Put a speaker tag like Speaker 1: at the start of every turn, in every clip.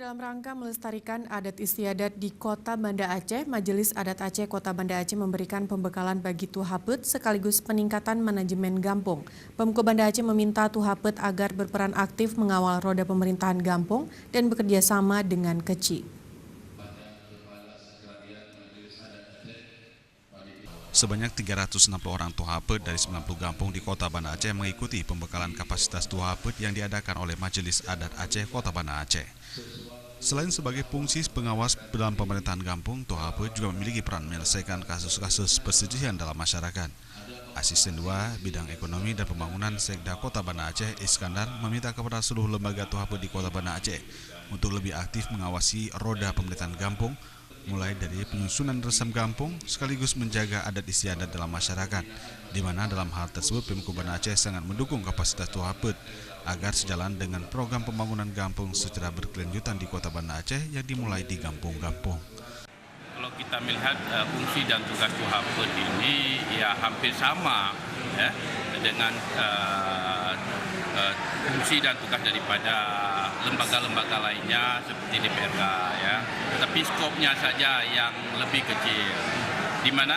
Speaker 1: Dalam rangka melestarikan adat istiadat di Kota Banda Aceh, Majelis Adat Aceh Kota Banda Aceh memberikan pembekalan bagi Tuhapet sekaligus peningkatan manajemen Gampung. Pemko Banda Aceh meminta Tuhapet agar berperan aktif mengawal roda pemerintahan Gampung dan bekerja sama dengan Keci.
Speaker 2: Sebanyak 360 orang Tuhapet dari 90 kampung di Kota Banda Aceh mengikuti pembekalan kapasitas Tuhapet yang diadakan oleh Majelis Adat Aceh Kota Banda Aceh. Selain sebagai fungsi pengawas dalam pemerintahan kampung, Tuhapet juga memiliki peran menyelesaikan kasus-kasus perselisihan dalam masyarakat. Asisten 2 Bidang Ekonomi dan Pembangunan Sekda Kota Banda Aceh, Iskandar, meminta kepada seluruh lembaga Tuhapet di Kota Banda Aceh untuk lebih aktif mengawasi roda pemerintahan kampung, mulai dari penyusunan resam kampung sekaligus menjaga adat istiadat dalam masyarakat, di mana dalam hal tersebut Pemko Banda Aceh sangat mendukung kapasitas Tuhapet agar sejalan dengan program pembangunan kampung secara berkelanjutan di Kota Banda Aceh yang dimulai di kampung-kampung.
Speaker 3: Kalau kita melihat fungsi dan tugas Tuhapet ini ya hampir sama ya, dengan fungsi dan tugas daripada lembaga-lembaga lainnya seperti DPRK ya, tetapi skopnya saja yang lebih kecil, di mana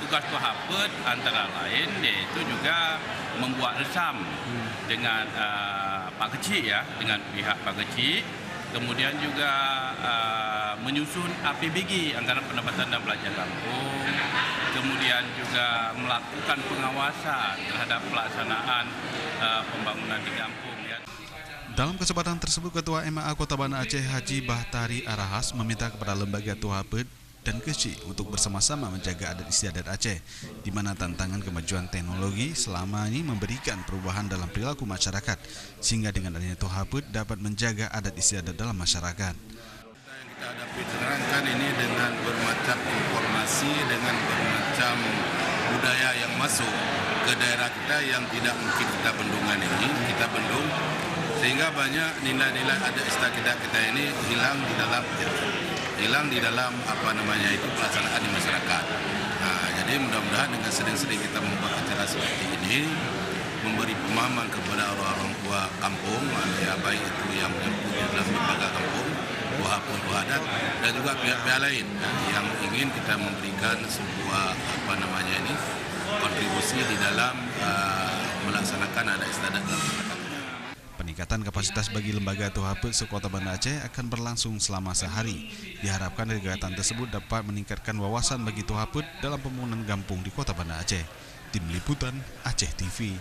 Speaker 3: tugas Tuhapet antara lain yaitu juga membuat resam dengan Pak Keci ya, dengan pihak Pak Keci, kemudian juga menyusun APBG, anggaran pendapatan dan belanja kampung, kemudian juga melakukan pengawasan terhadap pelaksanaan pembangunan di kampung ya.
Speaker 2: Dalam kesempatan tersebut, Ketua MAA Kota Banda Aceh Haji Bahtari Arahas meminta kepada lembaga Tuhapet dan Keci untuk bersama-sama menjaga adat istiadat Aceh, di mana tantangan kemajuan teknologi selama ini memberikan perubahan dalam perilaku masyarakat, sehingga dengan adanya Tuhapet dapat menjaga adat istiadat dalam masyarakat.
Speaker 4: Yang kita hadapi sekarang kan ini dengan bermacam informasi, dengan bermacam budaya yang masuk ke daerah kita yang tidak mungkin kita bendungan ini, kita bendung, sehingga banyak nilai-nilai adat istiadat kita ini hilang di dalam pelaksanaan di masyarakat. Nah, jadi mudah-mudahan dengan sering-sering kita membuat acara seperti ini, memberi pemahaman kepada orang-orang tua kampung, ya baik itu yang di dalam lembaga kampung, Tuhapet, adat, dan juga pihak-pihak lain yang ingin kita memberikan sebuah kontribusi di dalam melaksanakan adat istiadat dalam masyarakat.
Speaker 2: Peningkatan kapasitas bagi lembaga Tuhapet se-Kota Banda Aceh akan berlangsung selama sehari. Diharapkan kegiatan tersebut dapat meningkatkan wawasan bagi Tuhapet dalam pembangunan kampung di Kota Banda Aceh. Tim Liputan Aceh TV.